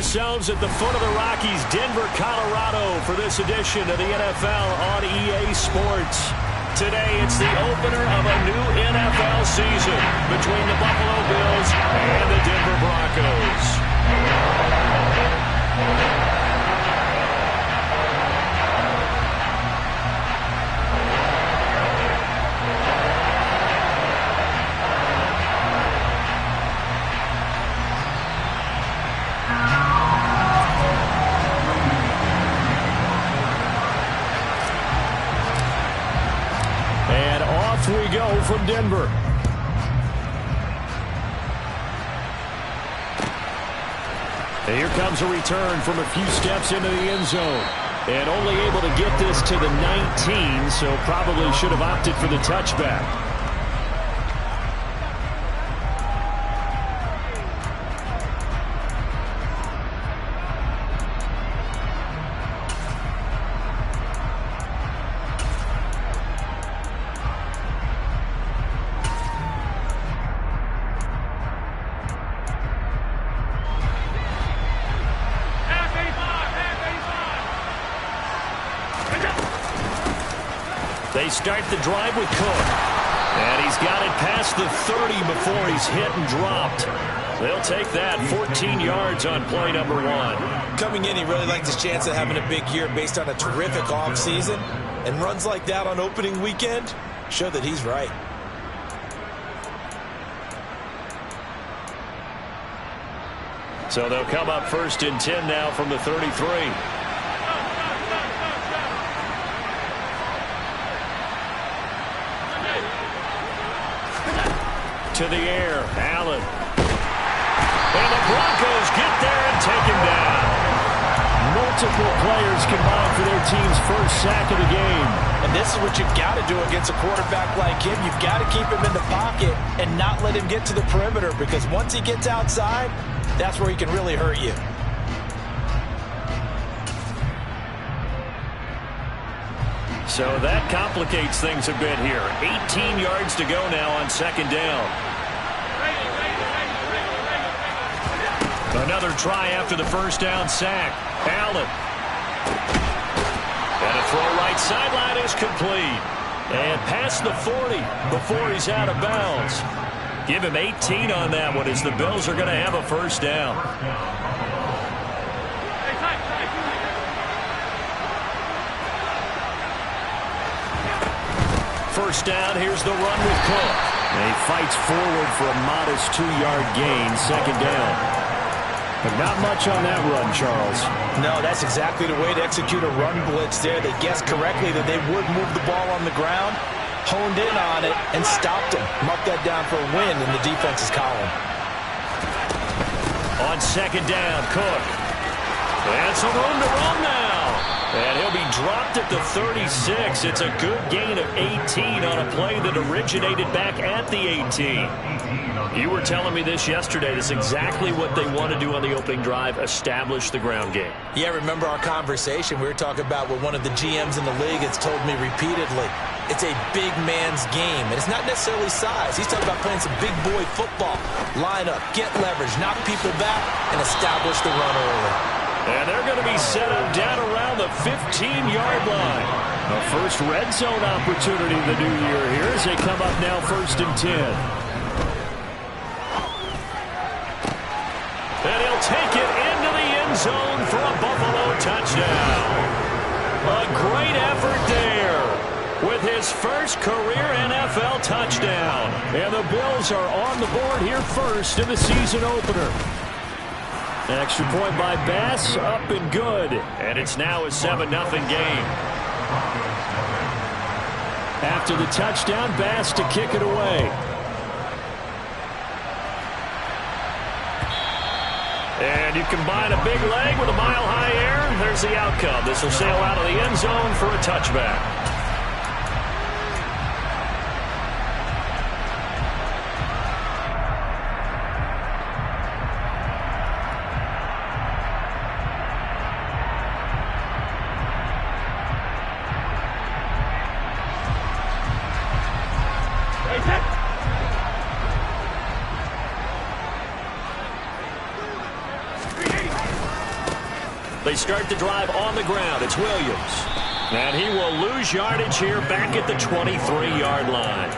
ourselves at the foot of the Rockies, Denver, Colorado, for this edition of the NFL on EA Sports. Today, it's the opener of a new NFL season between the Buffalo Bills and the Denver Broncos. We go from Denver. And here comes a return from a few steps into the end zone. And only able to get this to the 19, so probably should have opted for the touchback. They start the drive with Cook. And he's got it past the 30 before he's hit and dropped. They'll take that 14 yards on play number 1. Coming in, he really liked his chance of having a big year based on a terrific offseason. And runs like that on opening weekend show that he's right. So they'll come up first and 10 now from the 33. To the air, Allen. And the Broncos get there and take him down. Multiple players combined for their team's first sack of the game. And this is what you've got to do against a quarterback like him. You've got to keep him in the pocket and not let him get to the perimeter, because once he gets outside, that's where he can really hurt you. So that complicates things a bit here. 18 yards to go now on second down. Another try after the first down sack. Allen. And a throw right sideline is complete. And past the 40 before he's out of bounds. Give him 18 on that one as the Bills are going to have a first down. First down, here's the run with Cook. And he fights forward for a modest 2-yard gain, second down. But not much on that run, Charles. No, that's exactly the way to execute a run blitz there. They guessed correctly that they would move the ball on the ground, honed in on it, and stopped him. Marked that down for a win in the defense's column. On second down, Cook. And some room to run now. And he'll be dropped at the 36. It's a good gain of 18 on a play that originated back at the 18. You were telling me this yesterday. This is exactly what they want to do on the opening drive, establish the ground game. Yeah, remember our conversation? We were talking about what one of the GMs in the league has told me repeatedly. It's a big man's game, and it's not necessarily size. He's talking about playing some big boy football. Line up, get leverage, knock people back, and establish the run early. And they're going to be set up down around the 15-yard line. A first red zone opportunity the new year here as they come up now first and 10. And he'll take it into the end zone for a Buffalo touchdown. A great effort there with his first career NFL touchdown. And the Bills are on the board here first in the season opener. Extra point by Bass, up and good. And it's now a 7-0 game. After the touchdown, Bass to kick it away. And you combine a big leg with a mile-high air, there's the outcome. This will sail out of the end zone for a touchback. They start the drive on the ground. It's Williams. And he will lose yardage here back at the 23-yard line.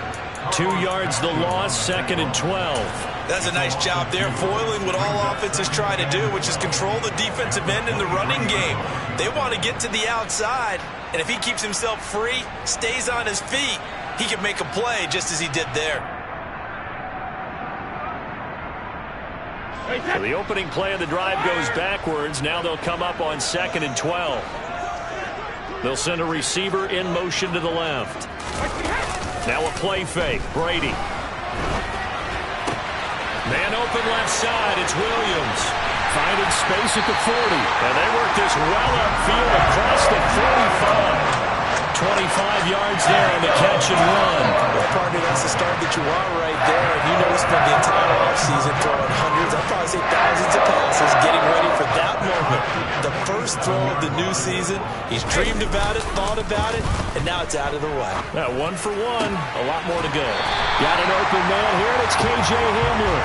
2 yards the loss, 2nd and 12. That's a nice job there, foiling what all offenses try to do, which is control the defensive end in the running game. They want to get to the outside, and if he keeps himself free, stays on his feet, he can make a play just as he did there. So the opening play of the drive goes backwards. Now they'll come up on 2nd and 12. They'll send a receiver in motion to the left. Now a play fake. Brady. Man open left side. It's Williams. Finding space at the 40. And they work this well upfield across the 45. 25 yards there on the catch and run. Well, partner, that's the start that you want right there. And you know he spent the entire offseason throwing hundreds, I'd probably say thousands of passes, getting ready for that moment. The first throw of the new season. He's dreamed about it, thought about it, and now it's out of the way. Now 1 for 1. A lot more to go. Got an open man here, and it's K.J. Hamler.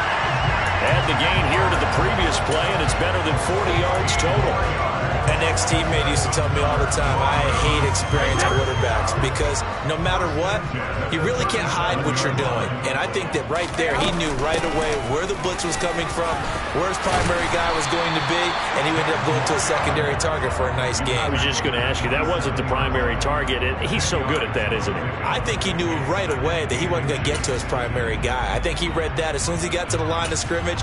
Add the gain here to the previous play, and it's better than 40 yards total. An ex-teammate used to tell me all the time, I hate experienced quarterbacks because no matter what, you really can't hide what you're doing. And I think that right there, he knew right away where the blitz was coming from, where his primary guy was going to be, and he ended up going to a secondary target for a nice game. I was just going to ask you, that wasn't the primary target. He's so good at that, isn't he? I think he knew right away that he wasn't going to get to his primary guy. I think he read that as soon as he got to the line of scrimmage,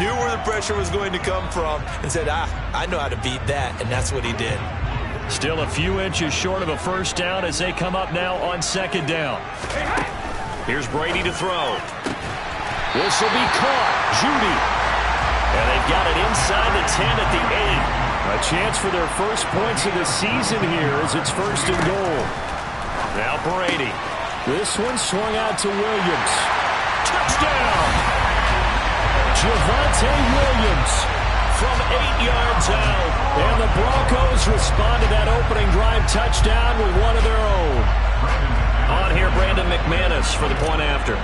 knew where the pressure was going to come from, and said, I know how to beat that. And that's what he did. Still a few inches short of a first down as they come up now on 2nd down. Here's Brady to throw. This will be caught. Judy. And they've got it inside the 10 at the 8. A chance for their first points of the season here as it's 1st and goal. Now Brady. This one swung out to Williams. Touchdown! Javonte Williams. From 8 yards out. And the Broncos respond to that opening drive touchdown with one of their own. On here, Brandon McManus for the point after.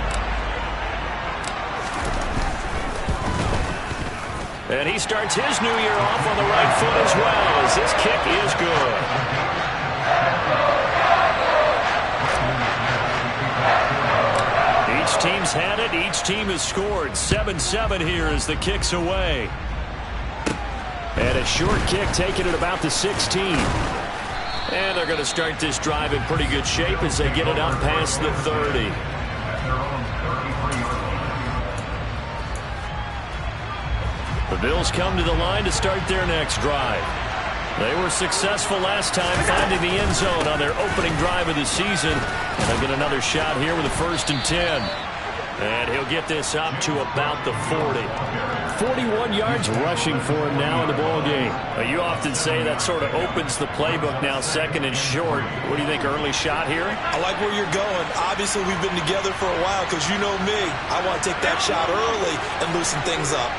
And he starts his new year off on the right foot as well, as this kick is good. Each team's had it. Each team has scored. 7-7 here as the kick's away. And a short kick taken at about the 16. And they're going to start this drive in pretty good shape as they get it up past the 30. The Bills come to the line to start their next drive. They were successful last time finding the end zone on their opening drive of the season. And they'll get another shot here with a 1st and 10. And he'll get this up to about the 40. 41 yards rushing for him now in the ball game. You often say that sort of opens the playbook now, 2nd and short. What do you think, early shot here? I like where you're going. Obviously, we've been together for a while because you know me. I want to take that shot early and loosen things up.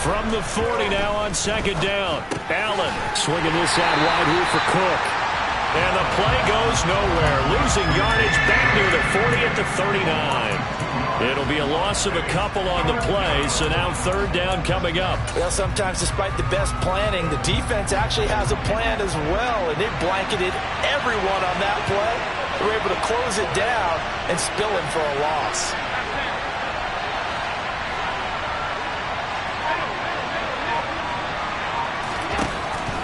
From the 40 now on 2nd down. Allen swinging this out wide here for Cook. And the play goes nowhere. Losing yardage back near the 40 at the 39. It'll be a loss of a couple on the play, so now 3rd down coming up. Well, sometimes despite the best planning, the defense actually has a plan as well, and they blanketed everyone on that play. They were able to close it down and spill it for a loss.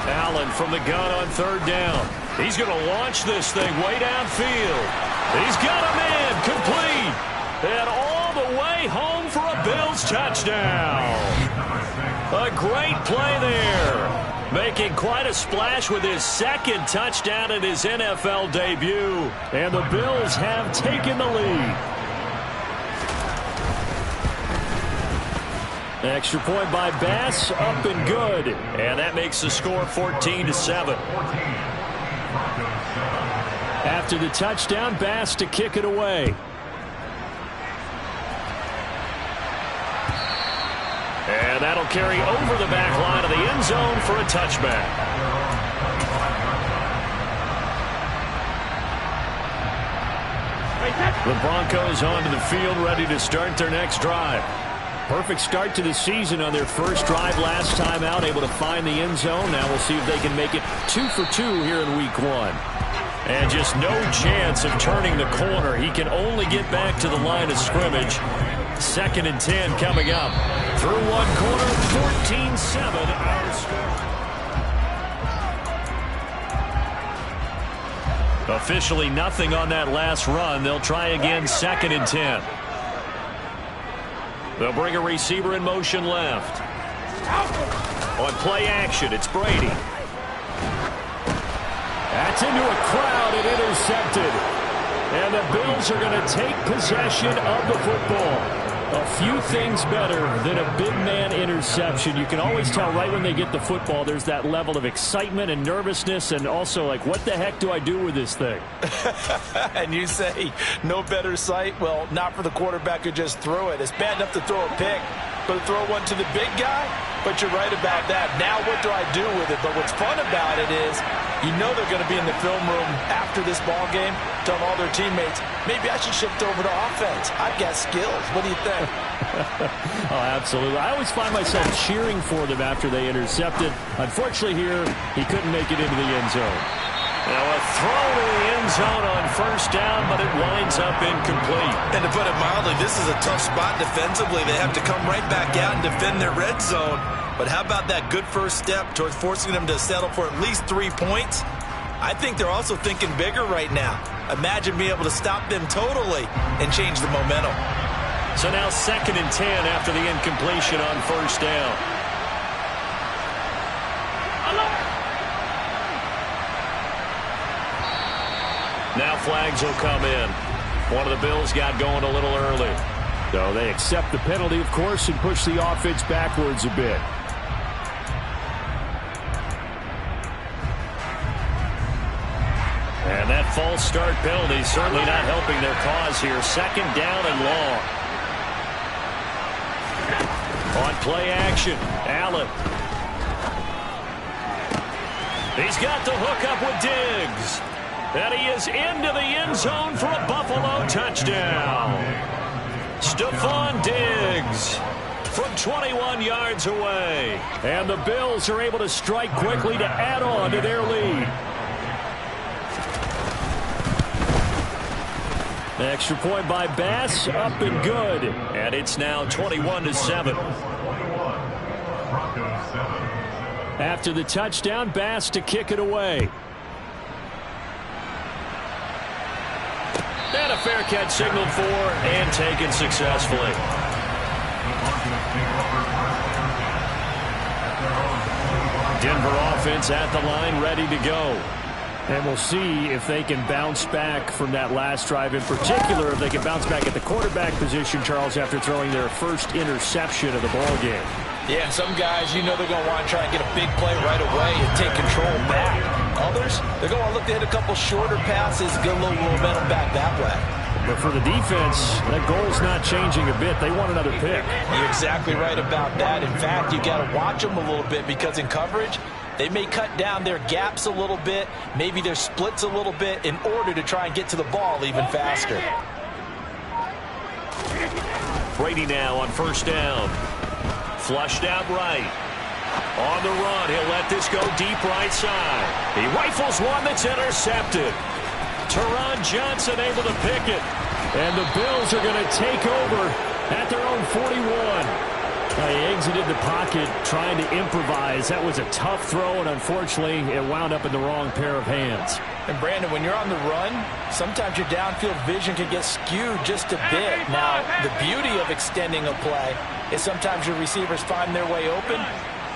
Allen from the gun on 3rd down. He's going to launch this thing way downfield. He's got a man complete. And all the way home for a Bills touchdown. A great play there. Making quite a splash with his 2nd touchdown in his NFL debut. And the Bills have taken the lead. Extra point by Bass, up and good. And that makes the score 14-7. After the touchdown, Bass to kick it away. And that'll carry over the back line of the end zone for a touchback. The Broncos onto the field ready to start their next drive. Perfect start to the season on their first drive last time out, able to find the end zone. Now we'll see if they can make it 2 for 2 here in week 1. And just no chance of turning the corner. He can only get back to the line of scrimmage. 2nd and 10 coming up. Through one quarter, 14-7 our score. Officially nothing on that last run. They'll try again 2nd and 10. They'll bring a receiver in motion left. On play action, it's Brady. That's into a crowd and intercepted. And the Bills are going to take possession of the football. A few things better than a big man interception. You can always tell right when they get the football, there's that level of excitement and nervousness, and also like, what the heck do I do with this thing? And you say no better sight? Well, not for the quarterback who just threw it. It's bad enough to throw a pick, but to throw one to the big guy? But you're right about that. Now what do I do with it? But what's fun about it is you know they're going to be in the film room after this ball game, telling all their teammates, maybe I should shift over to offense. I've got skills. What do you think? Oh, absolutely. I always find myself cheering for them after they intercepted. Unfortunately here, he couldn't make it into the end zone. Now a throw to the end zone on first down, but it winds up incomplete. And to put it mildly, this is a tough spot defensively. They have to come right back out and defend their red zone. But how about that good first step towards forcing them to settle for at least 3 points? I think they're also thinking bigger right now. Imagine being able to stop them totally and change the momentum. So now 2nd and 10 after the incompletion on first down. Now flags will come in. One of the Bills got going a little early. So they accept the penalty, of course, and push the offense backwards a bit. And that false start penalty certainly not helping their cause here. 2nd down and long. On play action, Allen. He's got the hook up with Diggs. And he is into the end zone for a Buffalo touchdown. Stephon Diggs from 21 yards away. And the Bills are able to strike quickly to add on to their lead. Extra point by Bass, up and good. And it's now 21-7. After the touchdown, Bass to kick it away. And a fair catch signaled for and taken successfully. Denver offense at the line, ready to go. And we'll see if they can bounce back from that last drive. In particular, if they can bounce back at the quarterback position, Charles, after throwing their first interception of the ball game. Yeah, and some guys, you know they're going to want to try and get a big play right away and take control back. Others, they're going to look to hit a couple shorter passes, get a little momentum back that way. But for the defense, that goal's not changing a bit. They want another pick. You're exactly right about that. In fact, you got to watch them a little bit because in coverage, they may cut down their gaps a little bit, maybe their splits a little bit in order to try and get to the ball even faster. Brady now on first down. Flushed out right. On the run, he'll let this go deep right side. He rifles one that's intercepted. Teron Johnson able to pick it. And the Bills are going to take over at their own 41. He exited the pocket trying to improvise. That was a tough throw, and unfortunately, it wound up in the wrong pair of hands. And Brandon, when you're on the run, sometimes your downfield vision can get skewed just a bit. Now, the beauty of extending a play is sometimes your receivers find their way open,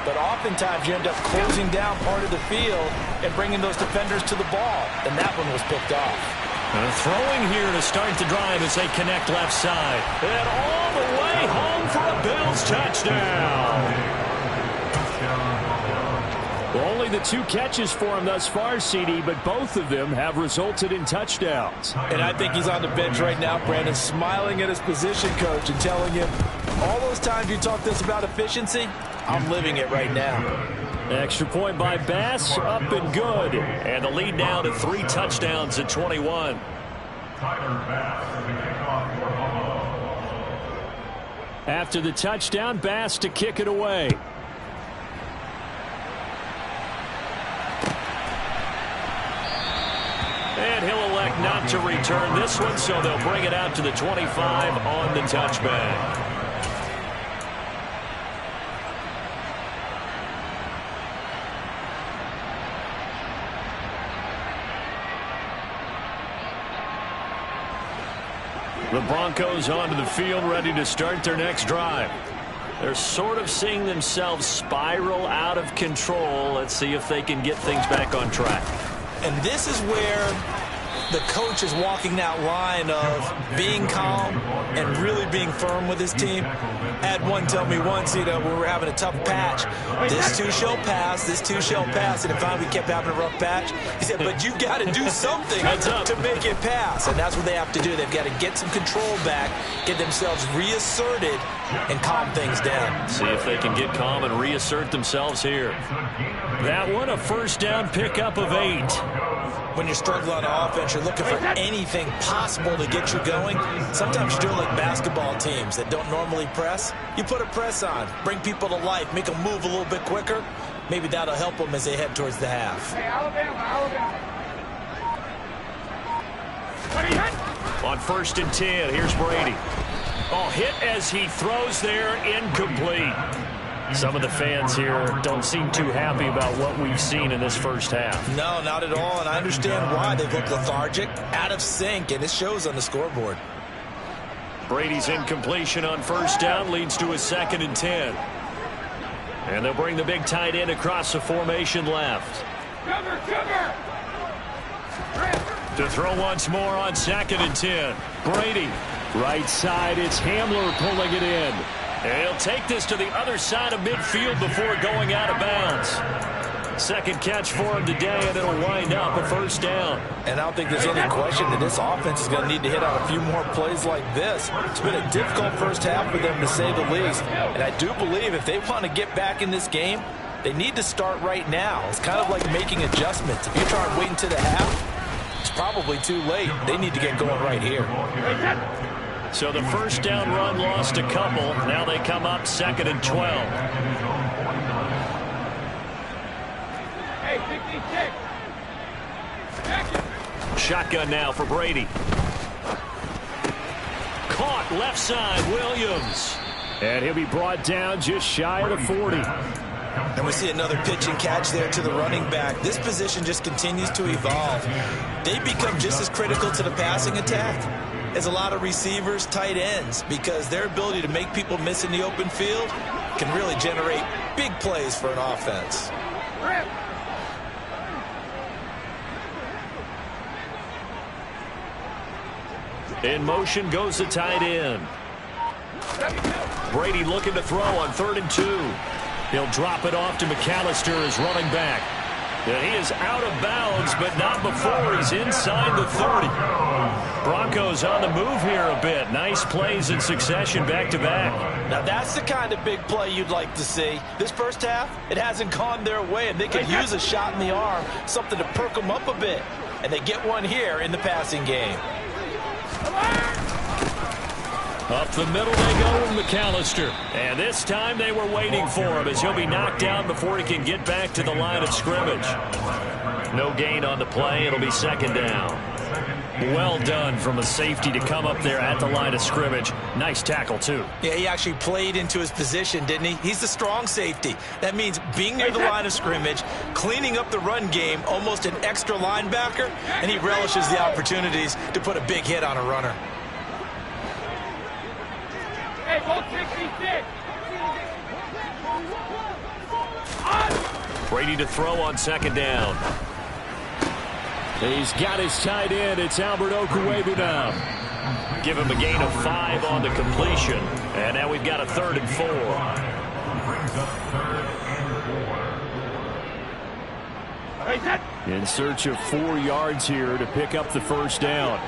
but oftentimes you end up closing down part of the field and bringing those defenders to the ball, and that one was picked off. Throwing here to start the drive as they connect left side. And all the way home for a Bills touchdown. Only the 2 catches for him thus far, CD, but both of them have resulted in touchdowns. And I think he's on the bench right now, Brandon, smiling at his position coach and telling him, all those times you talked to us about efficiency, I'm living it right now. Extra point by Bass, up and good. And the lead now to 3 touchdowns at 21. After the touchdown, Bass to kick it away. And he'll elect not to return this one, so they'll bring it out to the 25 on the touchback. The Broncos onto the field, ready to start their next drive. They're sort of seeing themselves spiral out of control. Let's see if they can get things back on track. And this is where the coach is walking that line of being calm and really being firm with his team. I had one tell me once, when we were having a tough patch, this too shall pass, this too shall pass. And finally we kept having a rough patch. He said, but you've got to do something to make it pass. And that's what they have to do. They've got to get some control back, get themselves reasserted, and calm things down. See if they can get calm and reassert themselves here. That one, a first down pickup of 8. When you're struggling on offense, you're looking for anything possible to get you going. Sometimes you do it like basketball teams that don't normally press. You put a press on, bring people to life, make them move a little bit quicker. Maybe that'll help them as they head towards the half. On 1st and 10, here's Brady. Oh, hit as he throws there, incomplete. Some of the fans here don't seem too happy about what we've seen in this first half. No, not at all, and I understand why. They've looked lethargic, out of sync, and it shows on the scoreboard. Brady's incompletion on first down leads to a 2nd and 10. And they'll bring the big tight end across the formation left. To throw once more on 2nd and 10. Brady, right side, it's Hamler pulling it in. And he'll take this to the other side of midfield before going out of bounds. Second catch for him today, and it'll wind up a first down. And I don't think there's any question that this offense is going to need to hit on a few more plays like this. It's been a difficult first half for them, to say the least. And I do believe if they want to get back in this game, they need to start right now. It's kind of like making adjustments. If you try and wait until the half, it's probably too late. They need to get going right here. So the first down run lost a couple. Now they come up 2nd and 12. Shotgun now for Brady. Caught left side, Williams. And he'll be brought down just shy of the 40. And we see another pitch and catch there to the running back. This position just continues to evolve. They become just as critical to the passing attack as a lot of receivers, tight ends, because their ability to make people miss in the open field can really generate big plays for an offense. In motion goes the tight end. Brady looking to throw on 3rd and 2. He'll drop it off to McAllister as running back. And he is out of bounds, but not before he's inside the 30. Broncos on the move here a bit. Nice plays in succession back-to-back. Now that's the kind of big play you'd like to see. This first half, it hasn't gone their way, and they could use a shot in the arm, something to perk them up a bit. And they get one here in the passing game. Up the middle they go with McAllister. And this time they were waiting for him as he'll be knocked down before he can get back to the line of scrimmage. No gain on the play. It'll be 2nd down. Well done from a safety to come up there at the line of scrimmage. Nice tackle, too. Yeah, he actually played into his position, didn't he? He's the strong safety. That means being near the line of scrimmage, cleaning up the run game, almost an extra linebacker, and he relishes the opportunities to put a big hit on a runner. Hey, 166. Brady to throw on 2nd down. He's got his tight end. It's Albert Okwuegbunam now. Give him a gain of 5 on the completion. And now we've got a 3rd and 4. In search of 4 yards here to pick up the first down.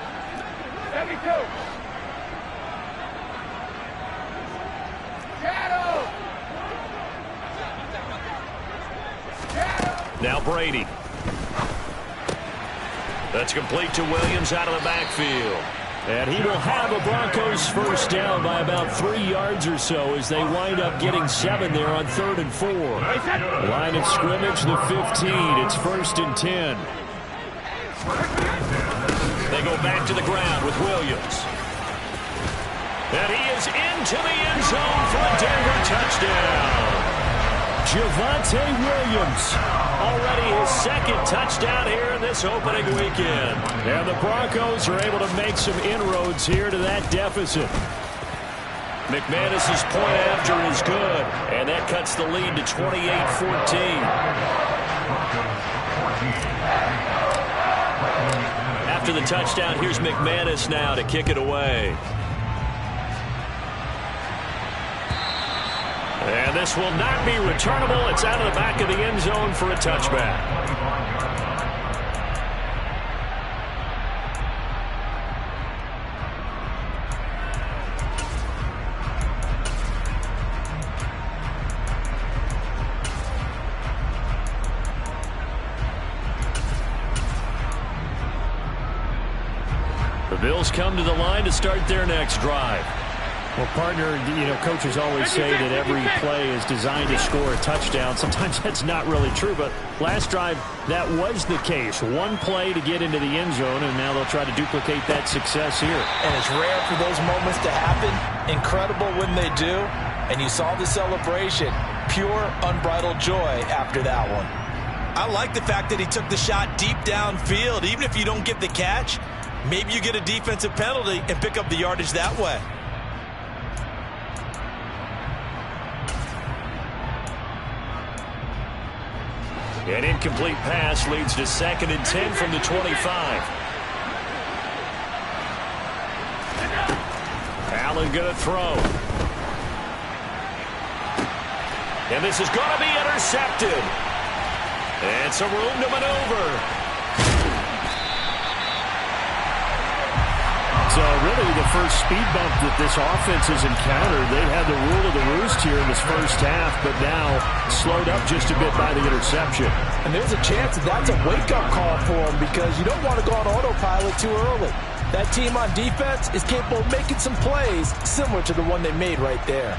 72. Shadow. Now Brady. That's complete to Williams out of the backfield. And he will have a Broncos first down by about 3 yards or so as they wind up getting 7 there on 3rd and 4. Line of scrimmage, the 15. It's 1st and 10. They go back to the ground with Williams. And he is into the end zone for a Denver touchdown. Javonte Williams, already his 2nd touchdown here in this opening weekend. And the Broncos are able to make some inroads here to that deficit. McManus's point after is good, and that cuts the lead to 28-14. After the touchdown, here's McManus now to kick it away. And this will not be returnable. It's out of the back of the end zone for a touchback. The Bills come to the line to start their next drive. Well, partner, coaches always say that every play is designed to score a touchdown. Sometimes that's not really true, but last drive, that was the case. One play to get into the end zone, and now they'll try to duplicate that success here. And it's rare for those moments to happen. Incredible when they do. And you saw the celebration. Pure, unbridled joy after that one. I like the fact that he took the shot deep downfield. Even if you don't get the catch, maybe you get a defensive penalty and pick up the yardage that way. An incomplete pass leads to 2nd and 10 from the 25. Allen going to throw. And this is going to be intercepted. And some room to maneuver. So really the first speed bump that this offense has encountered. They had the rule of the roost here in this first half, but now slowed up just a bit by the interception. And there's a chance that that's a wake-up call for them because you don't want to go on autopilot too early. That team on defense is capable of making some plays similar to the one they made right there.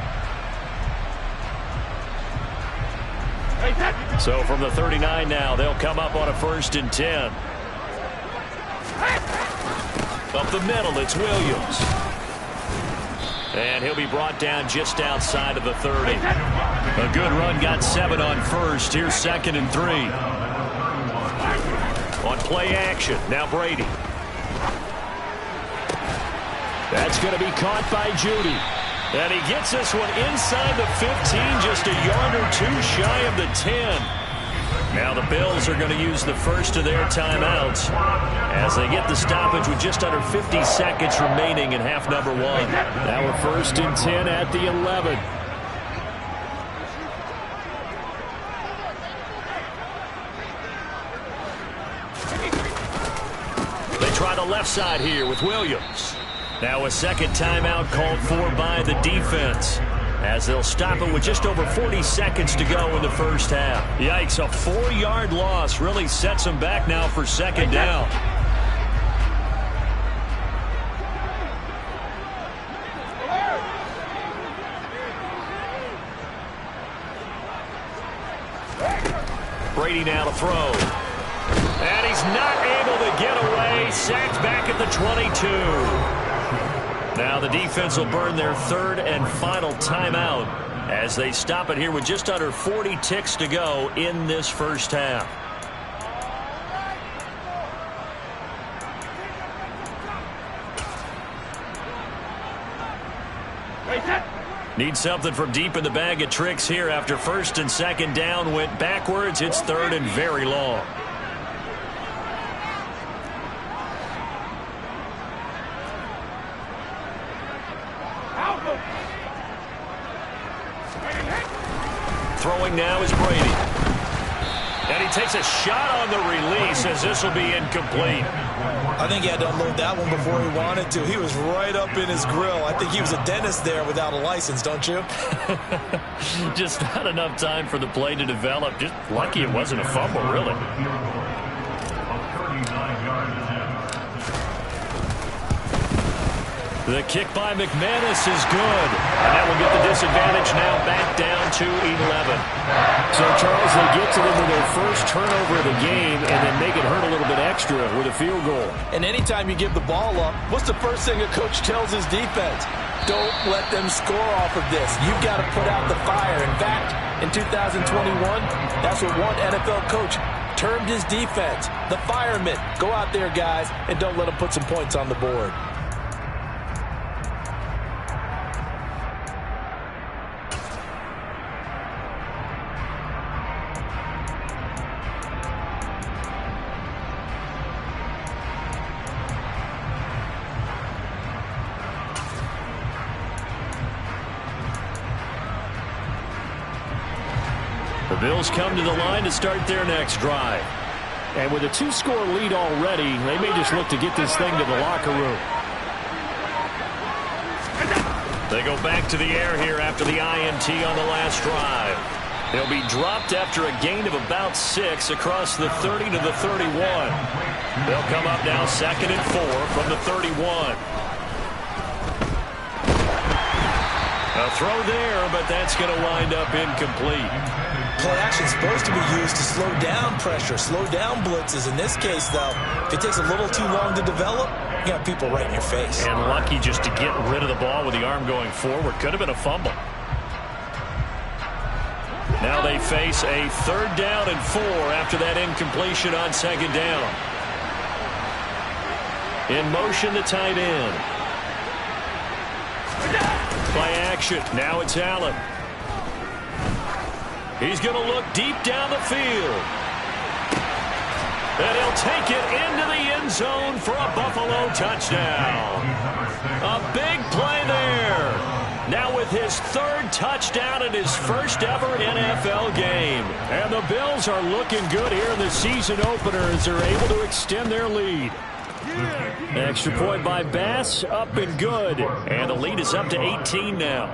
So from the 39 now, they'll come up on a 1st and 10. Up the middle, it's Williams. And he'll be brought down just outside of the 30. A good run, got 7 on 1st. Here's 2nd and 3. On play action, now Brady. That's going to be caught by Judy. And he gets this one inside the 15, just a yard or 2 shy of the 10. Now the Bills are going to use the first of their timeouts as they get the stoppage with just under 50 seconds remaining in half number 1. Now a 1st and 10 at the 11. They try the left side here with Williams. Now a 2nd timeout called for by the defense, as they'll stop it with just over 40 seconds to go in the first half. Yikes, a 4-yard loss really sets them back now for 2nd down. Brady now to throw. And he's not able to get away. Sacked back at the 22. Now the defense will burn their 3rd and final timeout as they stop it here with just under 40 ticks to go in this first half. Need something from deep in the bag of tricks here after 1st and 2nd down went backwards. It's 3rd and very long. Throwing now is Brady. And he takes a shot on the release as this will be incomplete. I think he had to unload that one before he wanted to. He was right up in his grill. I think he was a dentist there without a license, don't you? Just not enough time for the play to develop. Just lucky it wasn't a fumble, really. The kick by McManus is good. And that will get the disadvantage now back down to 11. So, Charles, they get to them with their first turnover of the game and then make it hurt a little bit extra with a field goal. And anytime you give the ball up, what's the first thing a coach tells his defense? Don't let them score off of this. You've got to put out the fire. In fact, in 2021, that's what one NFL coach termed his defense. The firemen. Go out there, guys, and don't let them put some points on the board. The Bills come to the line to start their next drive. And with a 2-score lead already, they may just look to get this thing to the locker room. They go back to the air here after the INT on the last drive. They'll be dropped after a gain of about 6 across the 30 to the 31. They'll come up now 2nd and 4 from the 31. A throw there, but that's going to wind up incomplete. Play action is supposed to be used to slow down pressure, slow down blitzes. In this case, though, if it takes a little too long to develop, you got people right in your face. And lucky just to get rid of the ball with the arm going forward. Could have been a fumble. Now they face a 3rd down and 4 after that incompletion on 2nd down. In motion, the tight end. Play action. Now it's Allen. He's going to look deep down the field. And he'll take it into the end zone for a Buffalo touchdown. A big play there. Now with his 3rd touchdown in his first ever NFL game. And the Bills are looking good here in the season opener as they're able to extend their lead. Extra point by Bass, up and good. And the lead is up to 18 now.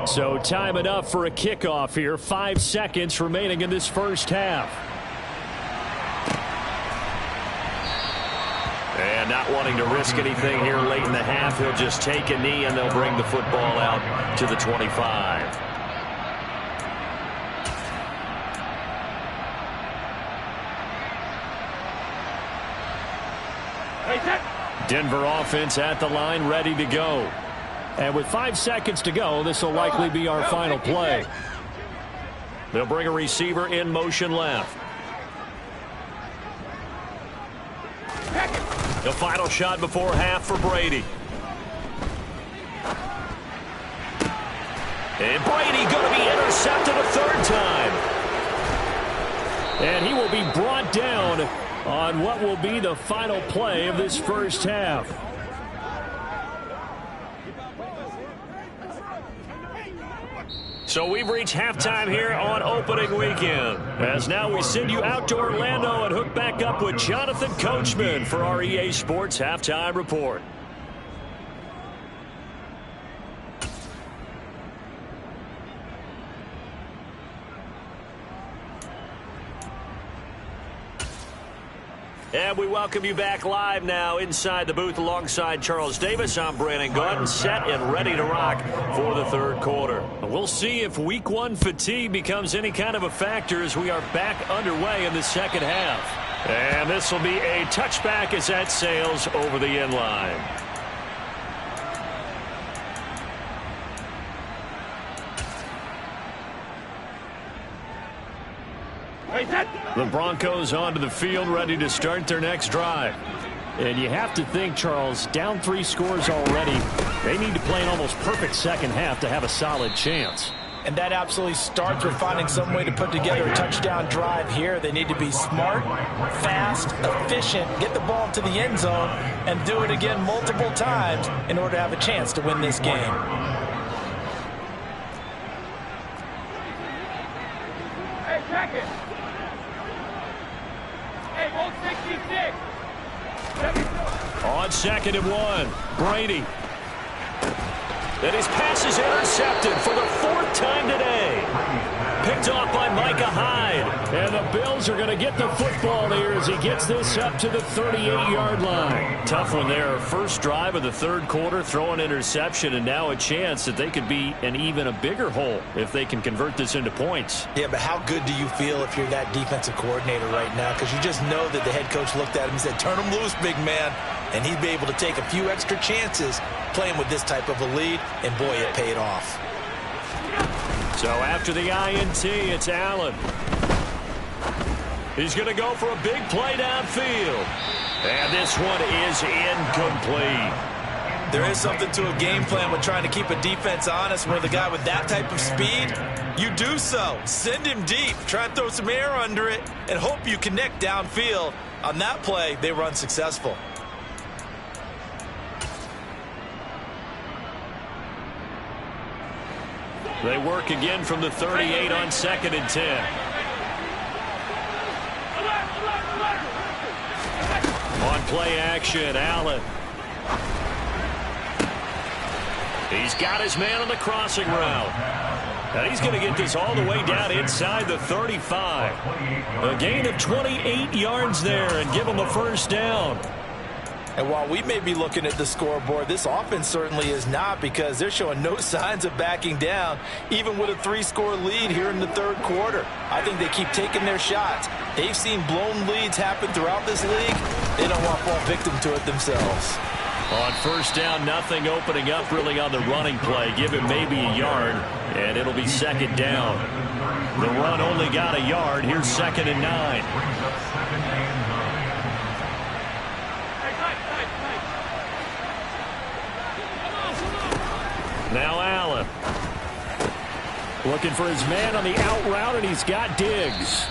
So time enough for a kickoff here. 5 seconds remaining in this first half. And not wanting to risk anything here late in the half, he'll just take a knee and they'll bring the football out to the 25. Denver offense at the line, ready to go. And with 5 seconds to go, this will likely be our final play. They'll bring a receiver in motion left. The final shot before half for Brady. And Brady going to be intercepted a 3rd time. And he will be brought down on what will be the final play of this first half. So we've reached halftime here on opening weekend. As now we send you out to Orlando and hook back up with Jonathan Coachman for our EA Sports Halftime Report. And we welcome you back live now inside the booth alongside Charles Davis. I'm Brandon Gaudin, set and ready to rock for the 3rd quarter. We'll see if Week 1 fatigue becomes any kind of a factor as we are back underway in the 2nd half. And this will be a touchback as that sails over the end line. The Broncos onto the field, ready to start their next drive. And you have to think, Charles, down 3 scores already. They need to play an almost perfect second half to have a solid chance. And that absolutely starts with finding some way to put together a touchdown drive here. They need to be smart, fast, efficient, get the ball to the end zone, and do it again multiple times in order to have a chance to win this game. Hey, check it. Hey, hold 66. On 2nd and 1, Brady. And his pass is intercepted for the 4th time today. Picked off by Micah Hyde. And the Bills are going to get the football here as he gets this up to the 38-yard line. Tough one there. First drive of the 3rd quarter, throw an interception, and now a chance that they could be in even a bigger hole if they can convert this into points. Yeah, but how good do you feel if you're that defensive coordinator right now? Because you just know that the head coach looked at him and said, turn him loose, big man. And he'd be able to take a few extra chances playing with this type of a lead, and boy, it paid off. So after the INT, it's Allen. He's going to go for a big play downfield. And this one is incomplete. There is something to a game plan with trying to keep a defense honest. When the guy with that type of speed, you do so. Send him deep. Try and throw some air under it and hope you connect downfield. On that play, they were unsuccessful. They work again from the 38 on 2nd and 10. On play action, Allen. He's got his man on the crossing route. And he's going to get this all the way down inside the 35. A gain of 28 yards there and give him a first down. And while we may be looking at the scoreboard, this offense certainly is not, because they're showing no signs of backing down, even with a 3-score lead here in the 3rd quarter. I think they keep taking their shots. They've seen blown leads happen throughout this league. They don't want to fall victim to it themselves. On first down, nothing opening up really on the running play. Give him maybe a yard, and it'll be 2nd down. The run only got a yard. Here's 2nd and 9. Now Allen. Looking for his man on the out route, and he's got Diggs.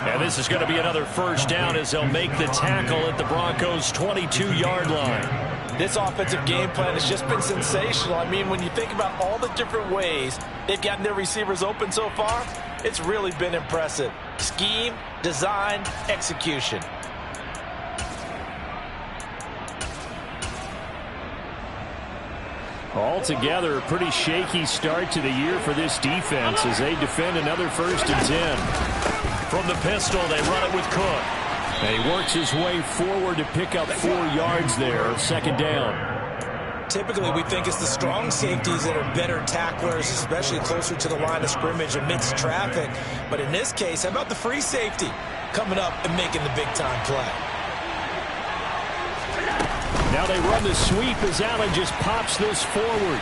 And this is going to be another first down as they'll make the tackle at the Broncos' 22-yard line. This offensive game plan has just been sensational. I mean, when you think about all the different ways they've gotten their receivers open so far, it's really been impressive. Scheme, design, execution. Altogether, a pretty shaky start to the year for this defense as they defend another 1st and 10. From the pistol, they run it with Cook. And he works his way forward to pick up 4 yards there, 2nd down. Typically, we think it's the strong safeties that are better tacklers, especially closer to the line of scrimmage amidst traffic. But in this case, how about the free safety coming up and making the big-time play? Now they run the sweep as Allen just pops this forward.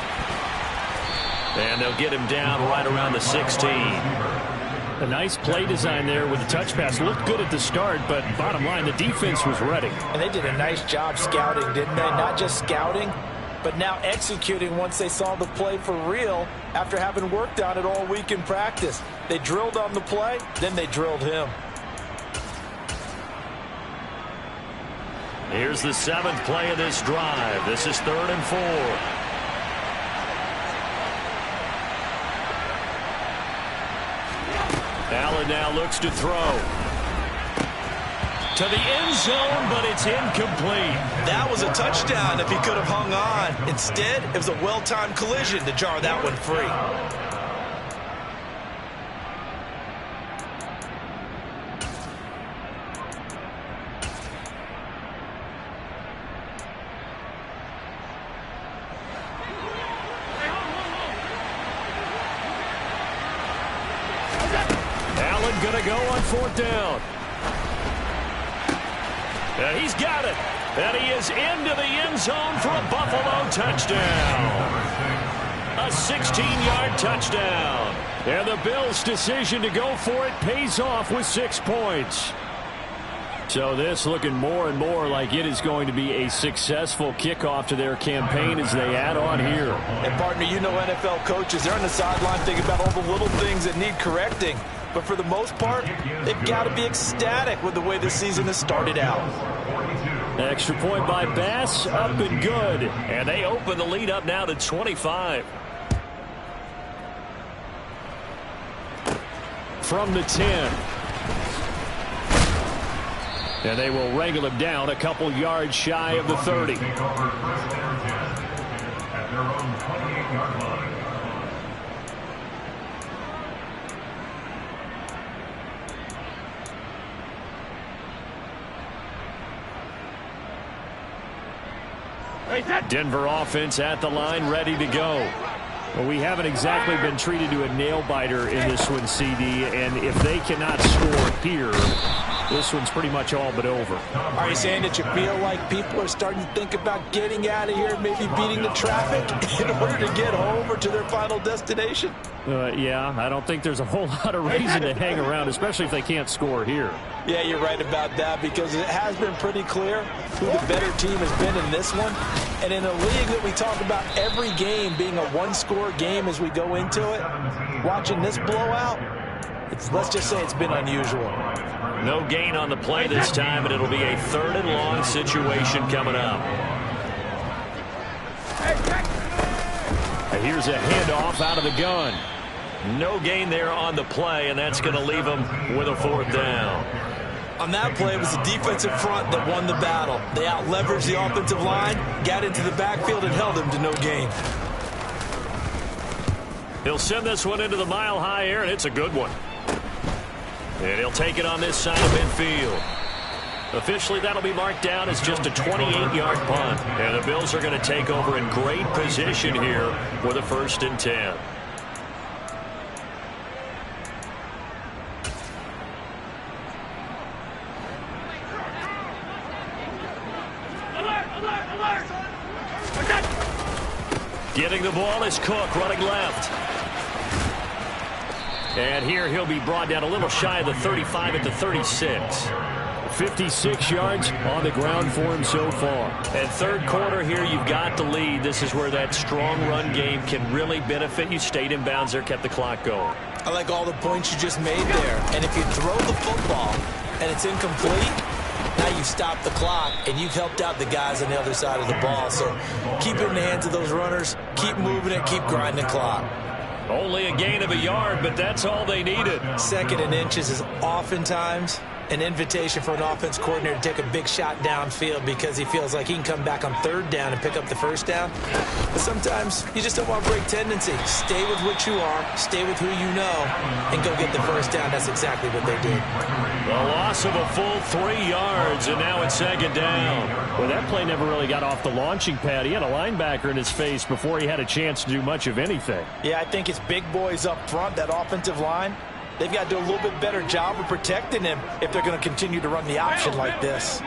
And they'll get him down right around the 16. A nice play design there with the touch pass. Looked good at the start, but bottom line, the defense was ready. And they did a nice job scouting, didn't they? Not just scouting, but now executing once they saw the play for real after having worked on it all week in practice. They drilled on the play, then they drilled him. Here's the 7th play of this drive. This is 3rd and 4. Allen now looks to throw. To the end zone, but it's incomplete. That was a touchdown if he could have hung on. Instead, it was a well-timed collision to jar that one free. Going to go on 4th down. And he's got it. And he is into the end zone for a Buffalo touchdown. A 16-yard touchdown. And the Bills' decision to go for it pays off with 6 points. So this looking more and more like it is going to be a successful kickoff to their campaign as they add on here. And partner, you know NFL coaches, they're on the sideline thinking about all the little things that need correcting. But for the most part, they've got to be ecstatic with the way this season has started out. Extra point by Bass, up and good. And they open the lead up now to 25. From the 10. And they will wrangle him down a couple yards shy of the 30. their own 28-yard line. Denver offense at the line, ready to go. Well, we haven't exactly been treated to a nail-biter in this one, CD, and if they cannot score here, this one's pretty much all but over. Are you saying that you feel like people are starting to think about getting out of here, maybe beating the traffic in order to get home or to their final destination? Yeah, I don't think there's a whole lot of reason to hang around, especially if they can't score here. Yeah, you're right about that, because it has been pretty clear who the better team has been in this one. And in a league that we talk about every game being a one-score game as we go into it, watching this blowout, let's just say it's been unusual. No gain on the play this time, and it'll be a 3rd and long situation coming up. Here's a handoff out of the gun. No gain there on the play, and that's going to leave them with a 4th down. On that play, it was the defensive front that won the battle. They out-leveraged the offensive line, got into the backfield, and held them to no gain. He'll send this one into the mile-high air, and it's a good one. And he'll take it on this side of midfield. Officially, that'll be marked down as just a 28-yard punt. And the Bills are going to take over in great position here with a 1st and 10. Getting the ball is Cook, running left. And here he'll be brought down a little shy of the 35 at the 36. 56 yards on the ground for him so far. And 3rd quarter here, you've got the lead. This is where that strong run game can really benefit you. Stayed in bounds there, kept the clock going. I like all the points you just made there. And if you throw the football and it's incomplete, now you've stopped the clock and you've helped out the guys on the other side of the ball. So keep it in the hands of those runners. Keep moving it. Keep grinding the clock. Only a gain of a yard, but that's all they needed. 2nd and inches is oftentimes an invitation for an offense coordinator to take a big shot downfield because he feels like he can come back on 3rd down and pick up the 1st down. But sometimes you just don't want to break tendency. Stay with what you are, stay with who you know, and go get the 1st down. That's exactly what they did. The loss of a full 3 yards, and now it's 2nd down. Well, that play never really got off the launching pad. He had a linebacker in his face before he had a chance to do much of anything. Yeah, I think it's big boys up front, that offensive line. They've got to do a little bit better job of protecting him if they're going to continue to run the option like this.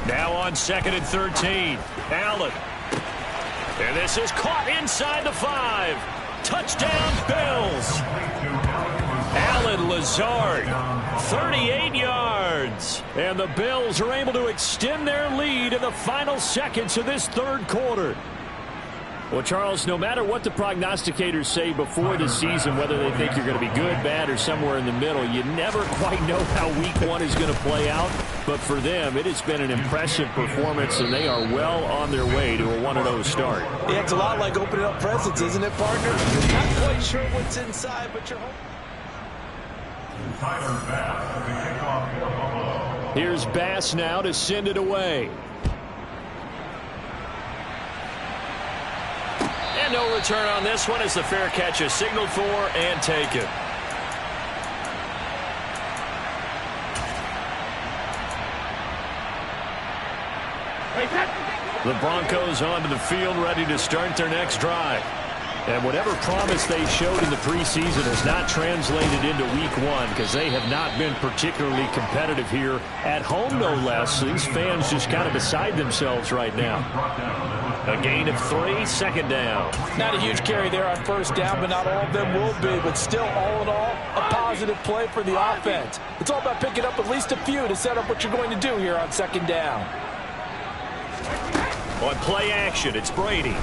Now on 2nd and 13. Allen. And this is caught inside the 5. Touchdown, Bills. Allen Lazard, 38 yards. And the Bills are able to extend their lead in the final seconds of this 3rd quarter. Well, Charles, no matter what the prognosticators say before the season, whether they think you're going to be good, bad, or somewhere in the middle, you never quite know how week 1 is going to play out. But for them, it has been an impressive performance, and they are well on their way to a 1-0 start. Yeah, it's a lot like opening up presents, isn't it, partner? Not quite sure what's inside, but you're hoping. Tyler Bass at the kickoff for Buffalo. Here's Bass now to send it away. And no return on this one as the fair catch is signaled for and taken. The Broncos onto the field, ready to start their next drive. And whatever promise they showed in the preseason has not translated into week 1 because they have not been particularly competitive here at home, no less. These fans just kind of beside themselves right now. A gain of 3, 2nd down. Not a huge carry there on 1st down, but not all of them will be. But still, all in all, a positive play for the offense. It's all about picking up at least a few to set up what you're going to do here on 2nd down. On play action, it's Brady.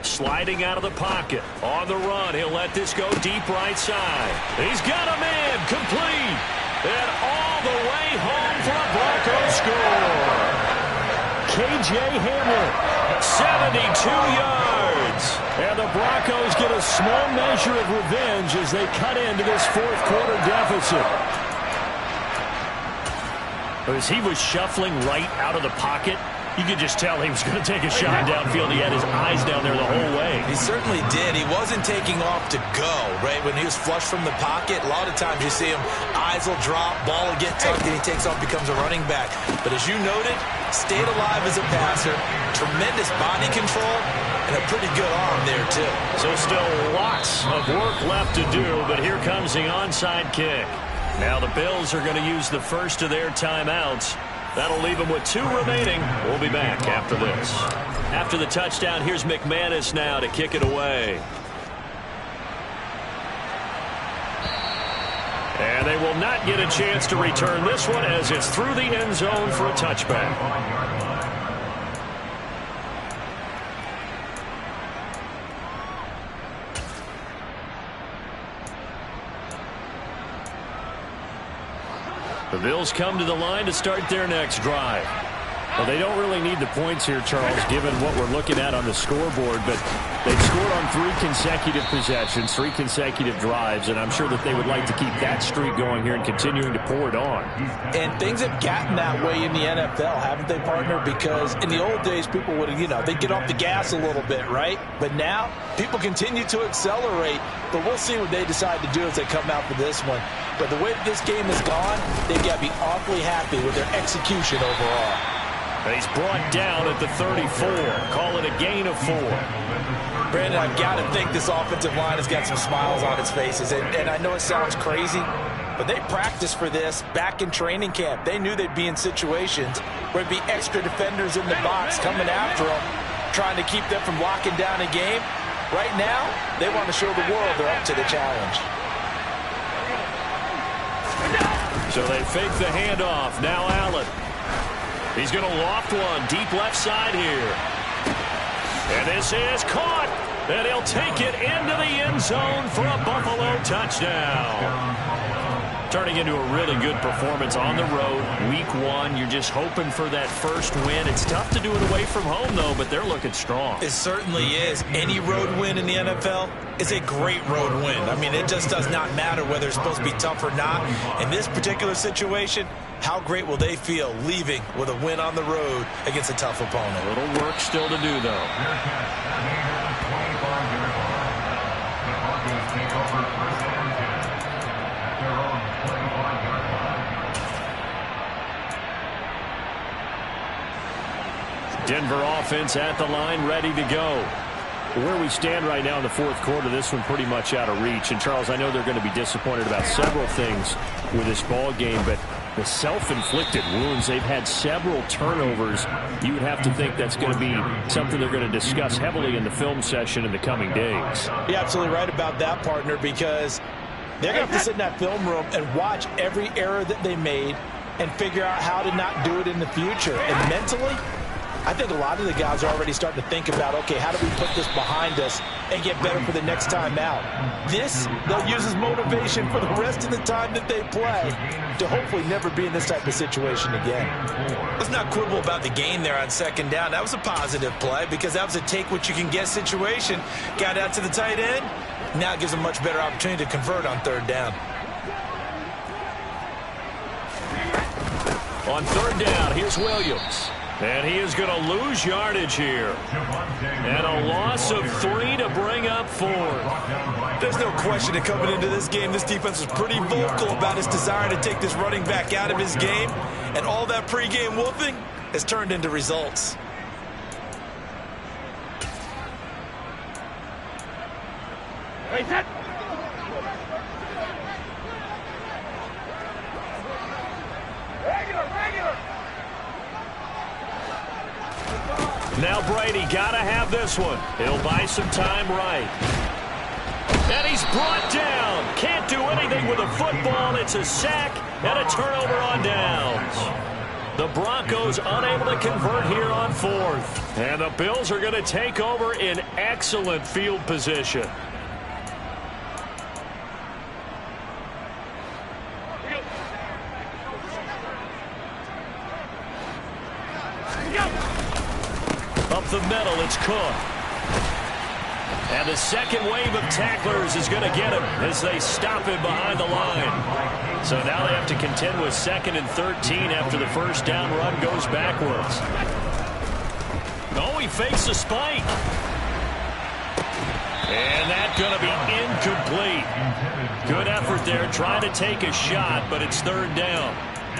Sliding out of the pocket. On the run, he'll let this go deep right side. He's got a man complete. And all the way home for a Broncos score. K.J. Hamler, 72 yards. And the Broncos get a small measure of revenge as they cut into this 4th quarter deficit. As he was shuffling right out of the pocket, You could just tell he was going to take a shot downfield. He had his eyes down there the whole way. He certainly did. He wasn't taking off to go, right? When he was flushed from the pocket, a lot of times you see him, eyes will drop, ball will get tucked, and he takes off, becomes a running back. But as you noted, stayed alive as a passer, tremendous body control, and a pretty good arm there, too. So still lots of work left to do, but here comes the onside kick. Now the Bills are going to use the first of their timeouts. That'll leave them with 2 remaining. We'll be back after this. After the touchdown, here's McManus now to kick it away. And they will not get a chance to return this one as it's through the end zone for a touchback. The Bills come to the line to start their next drive. Well, they don't really need the points here, Charles, given what we're looking at on the scoreboard, but they've scored on 3 consecutive possessions, 3 consecutive drives, and I'm sure that they would like to keep that streak going here and continuing to pour it on. And things have gotten that way in the NFL, haven't they, partner? Because in the old days, people would, they'd get off the gas a little bit, right? But now, people continue to accelerate, but we'll see what they decide to do as they come out for this one. But the way that this game has gone, they've got to be awfully happy with their execution overall. He's brought down at the 34. Call it a gain of 4. Brandon, I've got to think this offensive line has got some smiles on its faces. And I know it sounds crazy, but they practiced for this back in training camp. They knew they'd be in situations where there'd be extra defenders in the box coming after them, trying to keep them from locking down a game. Right now, they want to show the world they're up to the challenge. So they fake the handoff. Now Allen. He's going to loft one deep left side here. And this is caught. And he'll take it into the end zone for a Buffalo touchdown. Turning into a really good performance on the road. Week 1, you're just hoping for that first win. It's tough to do it away from home, though, but they're looking strong. It certainly is. Any road win in the NFL is a great road win. I mean, it just does not matter whether it's supposed to be tough or not. In this particular situation, how great will they feel leaving with a win on the road against a tough opponent? A little work still to do, though. Denver offense at the line, ready to go. Where we stand right now in the 4th quarter, this one pretty much out of reach. And, Charles, I know they're going to be disappointed about several things with this ball game, but the self-inflicted wounds, they've had several turnovers. You would have to think that's going to be something they're going to discuss heavily in the film session in the coming days. You're absolutely right about that, partner, because they're going to have to sit in that film room and watch every error that they made and figure out how to not do it in the future. And mentally, I think a lot of the guys are already starting to think about, okay, how do we put this behind us and get better for the next time out? This, they'll use as motivation for the rest of the time that they play to hopefully never be in this type of situation again. Let's not quibble about the gain there on 2nd down. That was a positive play because that was a take-what-you-can-get situation. Got out to the tight end. Now it gives them a much better opportunity to convert on 3rd down. On 3rd down, here's Williams. And he is going to lose yardage here. And a loss of 3 to bring up 4. There's no question that coming into this game, this defense was pretty vocal about its desire to take this running back out of his game. And all that pregame whooping has turned into results. Now Brady got to have this one. He'll buy some time right. And he's brought down. Can't do anything with a football. It's a sack and a turnover on downs. The Broncos unable to convert here on 4th. And the Bills are going to take over in excellent field position. Up the middle, it's Cook. And the second wave of tacklers is going to get him as they stop him behind the line. So now they have to contend with 2nd and 13 after the first down run goes backwards. he fakes a spike. And that's going to be incomplete. Good effort there, trying to take a shot, but it's third down.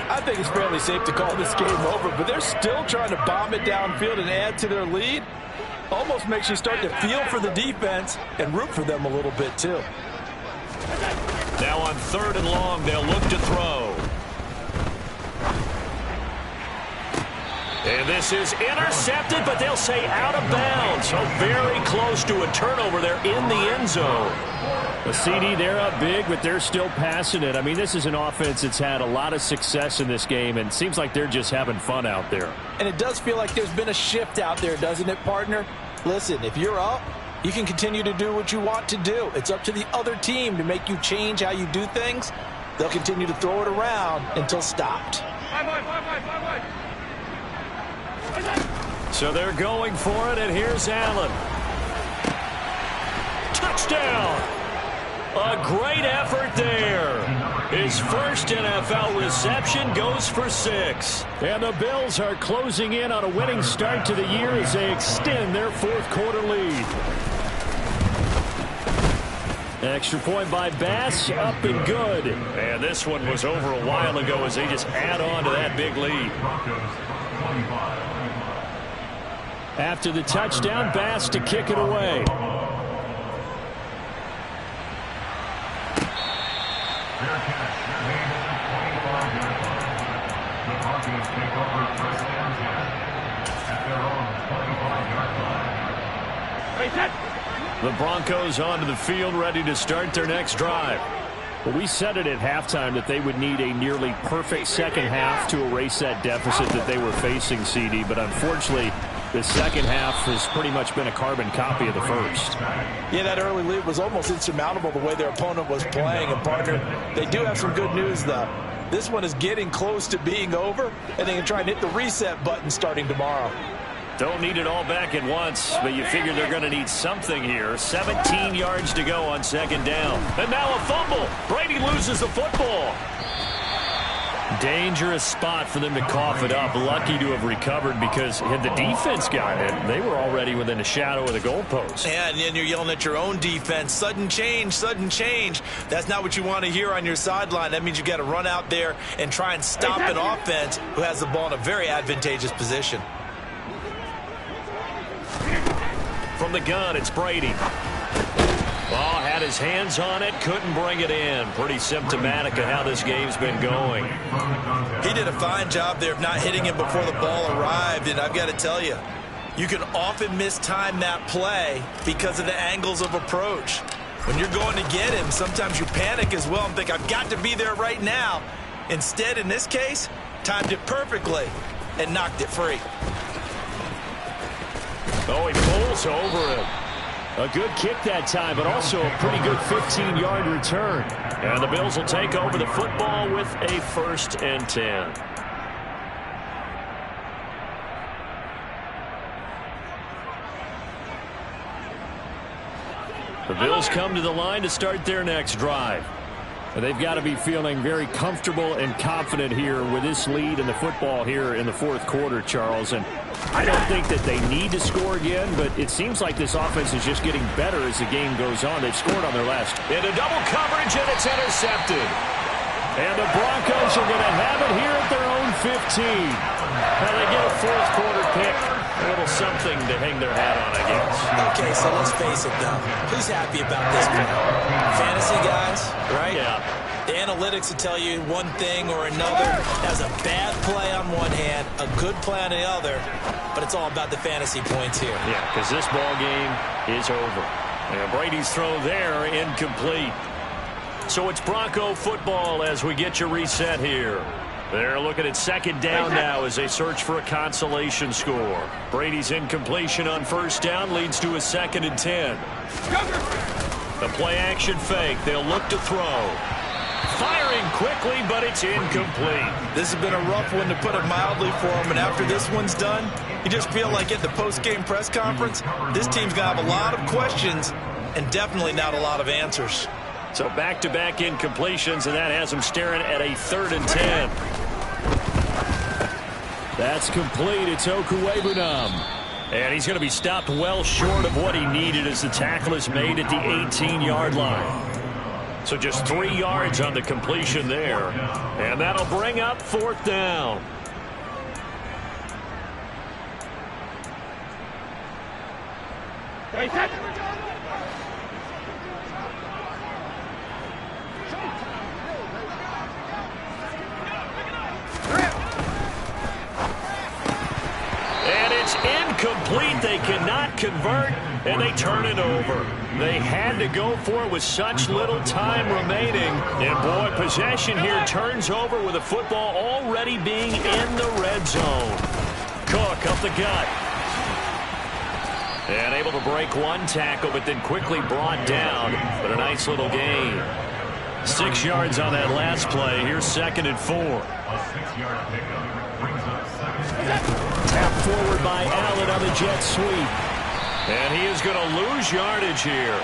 I think it's fairly safe to call this game over, but they're still trying to bomb it downfield and add to their lead. Almost makes you start to feel for the defense and root for them a little bit, too. Now on third and long, they'll look to throw. And this is intercepted, but they'll say out of bounds. So very close to a turnover there in the end zone. A CD, they're up big, but they're still passing it. I mean, this is an offense that's had a lot of success in this game, and it seems like they're just having fun out there. And it does feel like there's been a shift out there, doesn't it, partner? Listen, if you're up, you can continue to do what you want to do. It's up to the other team to make you change how you do things. They'll continue to throw it around until stopped. So they're going for it, and here's Allen. Touchdown! A great effort there. His first NFL reception goes for 6. And the Bills are closing in on a winning start to the year as they extend their fourth quarter lead. Extra point by Bass, up and good. And this one was over a while ago as they just add on to that big lead. After the touchdown, Bass to kick it away. The Broncos onto the field, ready to start their next drive. Well, we said it at halftime that they would need a nearly perfect second half to erase that deficit that they were facing, CD. But unfortunately, the second half has pretty much been a carbon copy of the first. Yeah, that early lead was almost insurmountable the way their opponent was playing. And, partner, they do have some good news, though. This one is getting close to being over, and they can try and hit the reset button starting tomorrow. Don't need it all back at once, but you figure they're going to need something here. 17 yards to go on second down. And now a fumble. Brady loses the football. Dangerous spot for them to cough it up. Lucky to have recovered because had the defense got it, they were already within a shadow of the goalpost. Yeah, and then you're yelling at your own defense. Sudden change, sudden change. That's not what you want to hear on your sideline. That means you've got to run out there and try and stop an offense who has the ball in a very advantageous position. From the gun, it's Brady. Ball had his hands on it, couldn't bring it in. Pretty symptomatic of how this game's been going. He did a fine job there of not hitting him before the ball arrived, and I've got to tell you, you can often mistime that play because of the angles of approach. When you're going to get him, sometimes you panic as well and think, I've got to be there right now. Instead, in this case, timed it perfectly and knocked it free. Oh, he pulls over it. A good kick that time, but also a pretty good 15-yard return. And the Bills will take over the football with a 1st and 10. The Bills come to the line to start their next drive. They've got to be feeling very comfortable and confident here with this lead in the football here in the fourth quarter, Charles. And I don't think that they need to score again, but it seems like this offense is just getting better as the game goes on. They've scored on their last. Into double coverage, and it's intercepted. And the Broncos are going to have it here at their own 15. Now they get a fourth quarter pick. A little something to hang their hat on, I guess. Okay, so let's face it, though. Who's happy about this play? Fantasy guys, right? Yeah. The analytics will tell you one thing or another. That's a bad play on one hand, a good play on the other, but it's all about the fantasy points here. Yeah, because this ball game is over. And Brady's throw there, incomplete. So it's Bronco football as we get you reset here. They're looking at second down now as they search for a consolation score. Brady's incompletion on first down leads to a 2nd and 10. The play action fake. They'll look to throw. Firing quickly, but it's incomplete. This has been a rough one, to put it mildly, for him. And after this one's done, you just feel like at the post-game press conference, this team's going to have a lot of questions and definitely not a lot of answers. So back-to-back incompletions, and that has them staring at a 3rd and 10. That's complete. It's Okuwebunam. And he's going to be stopped well short of what he needed as the tackle is made at the 18-yard line. So just 3 yards on the completion there. And that'll bring up 4th down. Hey, set. And it's incomplete. They cannot convert, and they turn it over. They had to go for it with such little time remaining. And, boy, possession here turns over with the football already being in the red zone. Cook up the gut. And able to break one tackle, but then quickly brought down. But a nice little gain. 6 yards on that last play. Here's 2nd and 4. A 6-yard pickup brings up 2nd. Tap forward by Allen on the jet sweep. And he is going to lose yardage here.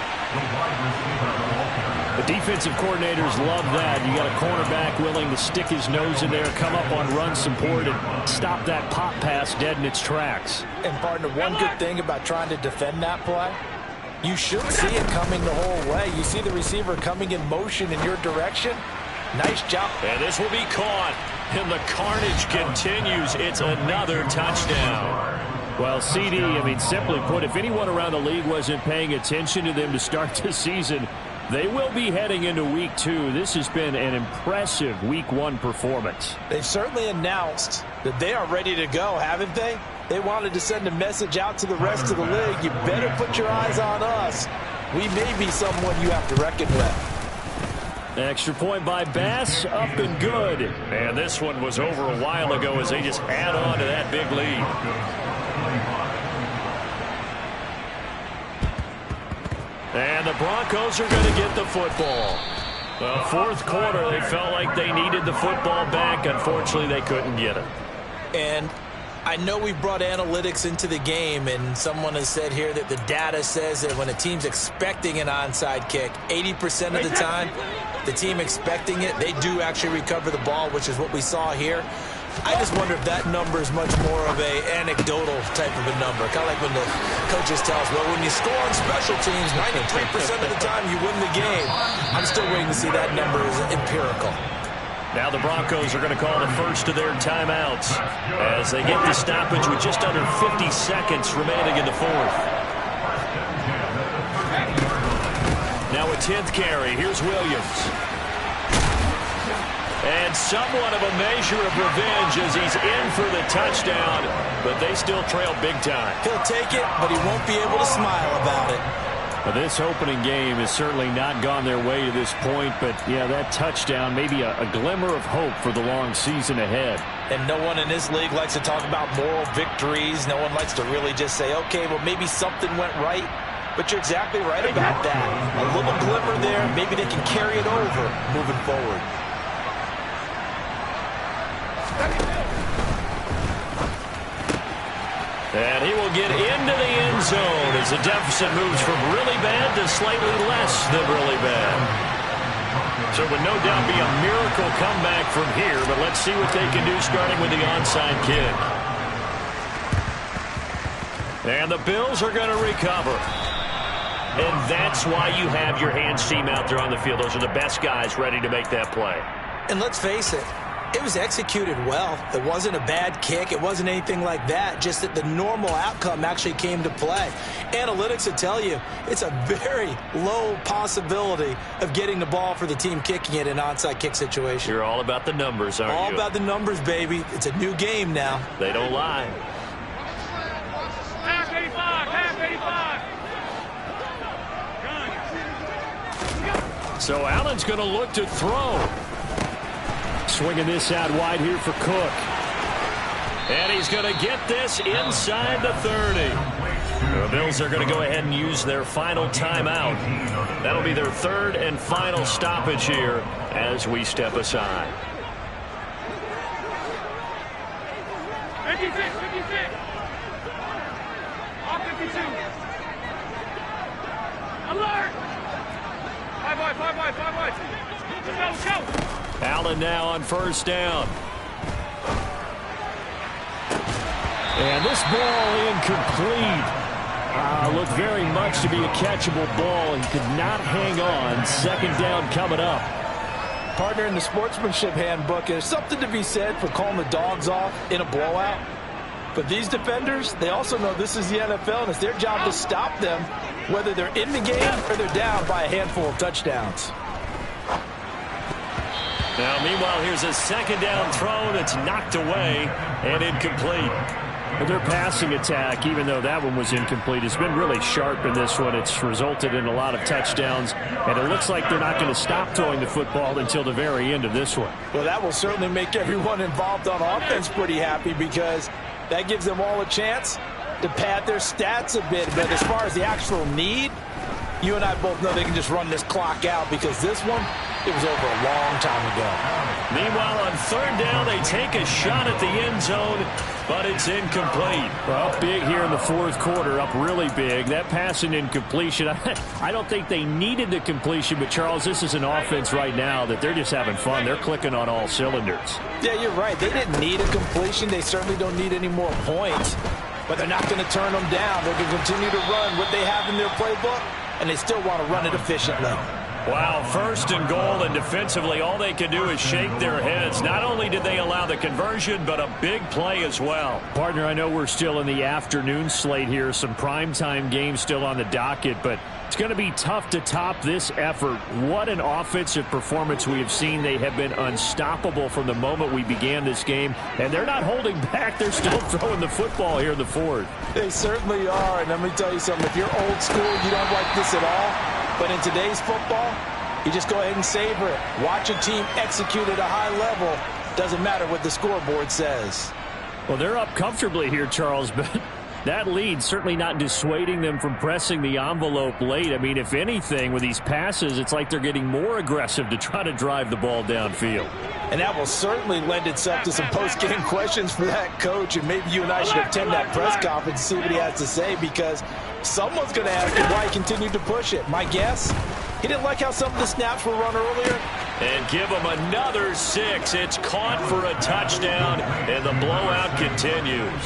The defensive coordinators love that. You got a cornerback willing to stick his nose in there, come up on run support, and stop that pop pass dead in its tracks. And, partner, one good thing about trying to defend that play, you should see it coming the whole way. You see the receiver coming in motion in your direction. Nice job. And this will be caught. And the carnage continues. It's another touchdown. Well, CD, I mean, simply put, if anyone around the league wasn't paying attention to them to start the season, they will be heading into Week 2. This has been an impressive Week 1 performance. They've certainly announced that they are ready to go, haven't they? They wanted to send a message out to the rest of the league. You better put your eyes on us. We may be someone you have to reckon with. Extra point by Bass, up and good. And this one was over a while ago as they just add on to that big lead. And the Broncos are going to get the football. Well, 4th quarter, they felt like they needed the football back. Unfortunately, they couldn't get it. And I know we brought analytics into the game, and someone has said here that the data says that when a team's expecting an onside kick, 80% of the time, the team expecting it, they do actually recover the ball, which is what we saw here. I just wonder if that number is much more of a anecdotal type of a number. Kind of like when the coaches tell us, well, when you score on special teams, 93% of the time you win the game. I'm still waiting to see that number is empirical. Now the Broncos are going to call the first of their timeouts as they get the stoppage with just under 50 seconds remaining in the 4th. Now a 10th carry. Here's Williams. And somewhat of a measure of revenge as he's in for the touchdown, but they still trail big time. He'll take it, but he won't be able to smile about it. Well, this opening game has certainly not gone their way to this point, but, yeah, that touchdown, maybe a glimmer of hope for the long season ahead. And no one in this league likes to talk about moral victories. No one likes to really just say, okay, well, maybe something went right. But you're exactly right about that. A little glimmer there. Maybe they can carry it over moving forward. And he will get into the end zone as the deficit moves from really bad to slightly less than really bad. So it would no doubt be a miracle comeback from here, but let's see what they can do starting with the onside kick. And the Bills are going to recover. And that's why you have your hands team out there on the field. Those are the best guys ready to make that play. And let's face it, it was executed well. It wasn't a bad kick. It wasn't anything like that. Just that the normal outcome actually came to play. Analytics will tell you it's a very low possibility of getting the ball for the team kicking it in an onside kick situation. You're all about the numbers, aren't you? All about the numbers, baby. It's a new game now. They don't lie. Half 85, half 85. So Allen's going to look to throw. Swinging this out wide here for Cook. And he's going to get this inside the 30. The Bills are going to go ahead and use their final timeout. That'll be their 3rd and final stoppage here as we step aside. 56, 56. Off 52. Alert! 5 wide, 5 wide, 5 wide. Let's go, let's go. Allen now on 1st down. And this ball incomplete. Looked very much to be a catchable ball. He could not hang on. Second down coming up. Partner, in the sportsmanship handbook, there's something to be said for calling the dogs off in a blowout. But these defenders, they also know this is the NFL, and it's their job to stop them, whether they're in the game or they're down by a handful of touchdowns. Now, meanwhile, here's a second down throw that's knocked away and incomplete. Their passing attack, even though that one was incomplete, has been really sharp in this one. It's resulted in a lot of touchdowns, and it looks like they're not going to stop throwing the football until the very end of this one. Well, that will certainly make everyone involved on offense pretty happy, because that gives them all a chance to pad their stats a bit. But as far as the actual need, you and I both know they can just run this clock out, because this one, it was over a long time ago. Meanwhile, on third down, they take a shot at the end zone, but it's incomplete. Well, big here in the fourth quarter, up really big. That pass and incompletion, I don't think they needed the completion, but, Charles, this is an offense right now that they're just having fun. They're clicking on all cylinders. Yeah, you're right. They didn't need a completion. They certainly don't need any more points, but they're not going to turn them down. They're going to continue to run what they have in their playbook, and they still want to run it efficiently. Wow, first and goal, and defensively all they can do is shake their heads. Not only did they allow the conversion, but a big play as well. Partner, I know we're still in the afternoon slate here. Some primetime games still on the docket, but it's going to be tough to top this effort. What an offensive performance we have seen. They have been unstoppable from the moment we began this game, and they're not holding back. They're still throwing the football here in the fourth. They certainly are, and let me tell you something. If you're old school, you don't like this at all. But in today's football, you just go ahead and savor it. Watch a team execute at a high level. Doesn't matter what the scoreboard says. Well, they're up comfortably here, Charles, but that lead certainly not dissuading them from pressing the envelope late. I mean, if anything, with these passes, it's like they're getting more aggressive to try to drive the ball downfield. And that will certainly lend itself to some post-game questions for that coach. And maybe you and I should attend that press conference and see what he has to say, because someone's going to ask him why he continued to push it. My guess, he didn't like how some of the snaps were run earlier. And give him another 6. It's caught for a touchdown, and the blowout continues.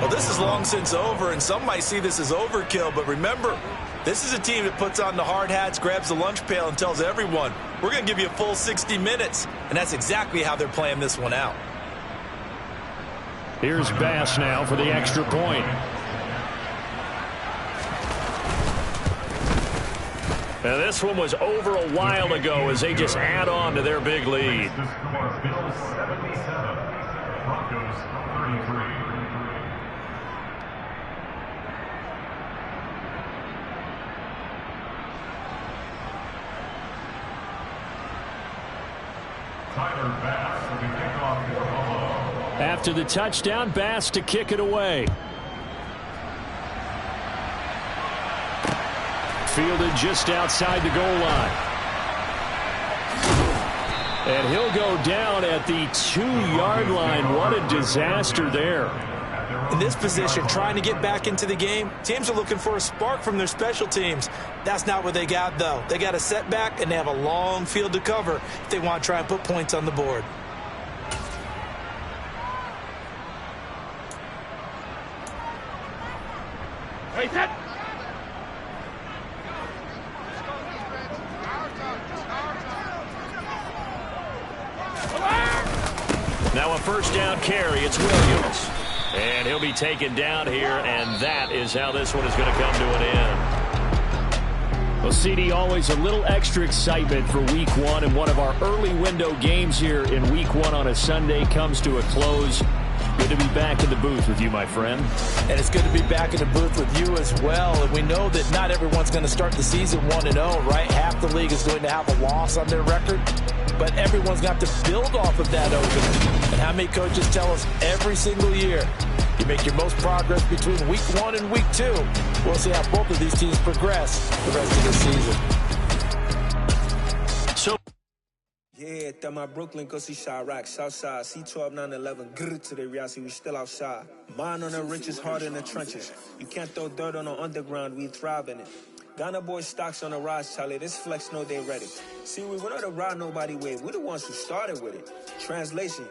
Well, this is long since over, and some might see this as overkill. But remember, this is a team that puts on the hard hats, grabs the lunch pail, and tells everyone, we're going to give you a full 60 minutes. And that's exactly how they're playing this one out. Here's Bass now for the extra point. Now, this one was over a while ago as they just add on to their big lead. The score, Bills 77, Broncos 33. Tyler Bass will be kickoff for Buffalo. After the touchdown, Bass to kick it away. Fielded just outside the goal line. And he'll go down at the 2-yard line. What a disaster there. In this position, trying to get back into the game, teams are looking for a spark from their special teams. That's not what they got, though. They got a setback, and they have a long field to cover if they want to try and put points on the board. Wait, that. Now a first down carry. It's Williams. And he'll be taken down here, and that is how this one is going to come to an end. Well, CD, always a little extra excitement for Week 1, and one of our early window games here in Week 1 on a Sunday comes to a close. Good to be back in the booth with you, my friend. And it's good to be back in the booth with you as well. And we know that not everyone's going to start the season 1-0, right? Half the league is going to have a loss on their record. But everyone's got to build off of that opener. And how many coaches tell us every single year, you make your most progress between Week 1 and Week 2. We'll see how both of these teams progress the rest of the season. So, yeah, that my Brooklyn, go see Chirac, Southside, C12, 911, grrr to the reality, we still outside. Mine on the riches, hard in the trenches. You can't throw dirt on the underground, we thrive in it. Ghana boys stocks on the rise, Charlie, this flex know they ready. See, we went on to ride nobody wave, we the ones who started with it. Translation,